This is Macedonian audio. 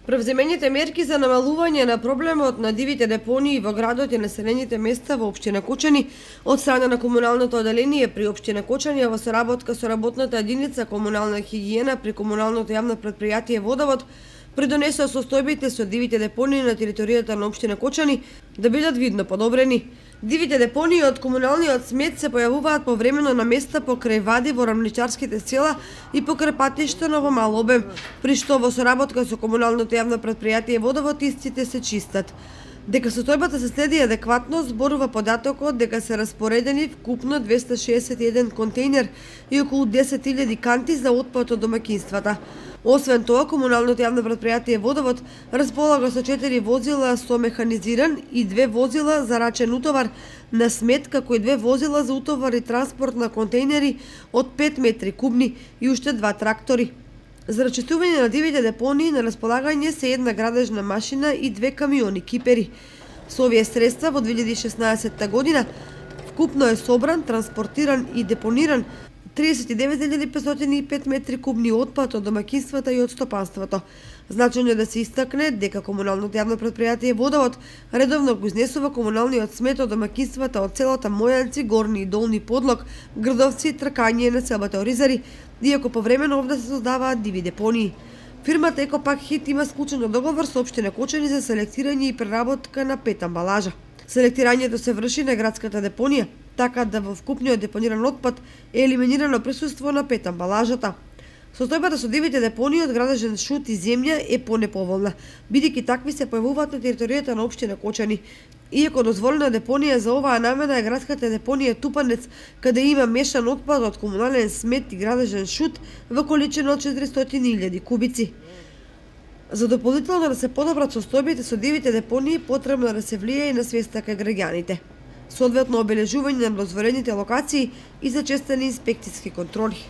Превземените мерки за намалување на проблемот на дивите депонии во градот и населените места во општина Кочани од страна на комуналното оделение при општина Кочани во соработка со работната единица комунална хигиена при комуналното јавно претпријатие Водовод придонесоа состојбите со дивите депонии на територијата на општина Кочани да бидат видно подобрени. Дивите депонии од комуналниот смет се појавуваат повремено на места покрај вади во рамничарските села и покрај патишта, но во мал обем, при што во соработка со комуналното јавно претпријатие Водовод истите се чистат. Дека состојбата се следи адекватно зборува податокот дека се распоредени вкупно 261 контејнер и околу 10.000 канти за отпад од домаќинствата. Освен тоа, комуналното јавно претпријатие Водовод располага со 4 возила со механизиран и 2 возила за рачен утовар на смет, како и 2 возила за утовар и транспорт на контејнери од 5 метри кубни и уште 2 трактори. За рачистување на дивите депонии на располагање се една градежна машина и 2 камиони кипери. Со овие средства во 2016 година вкупно е собран, транспортиран и депониран 39.505 метри кубни отпад од домаќинствата и од стопанството. Значено е да се истакне дека комуналното јавно претпријатие Водовод редовно го изнесува комуналниот смет од домаќинствата од селата Мојанци, Горни и Долни Подлог, Грдовци, Тркање и населбата Оризари, иако повремено овде се создаваат диви депонии. Фирмата Екопак Хит има склучено договор со општина Кочани за селектирање и преработка на 5 амбалажа. Селектирањето се врши на градската депонија, така да во вкупниот депониран отпад е елиминирано присуство на 5 амбалажата. Состојбата со дивите депонии од градежен шут и земја е понеповолна, бидејќи такви се појавуваат на територијата на општина Кочани. Иако дозволена депонија за оваа намена е градската депонија Тупанец, каде има мешан отпад од комунален смет и градежен шут во количина од 400.000 кубици. За дополнително да се подобрат состојбите со дивите депонии, потребно е да се влијае и на свеста кај граѓаните. Соодветно обележување на дозволените локации и зачестени инспекцијски контроли.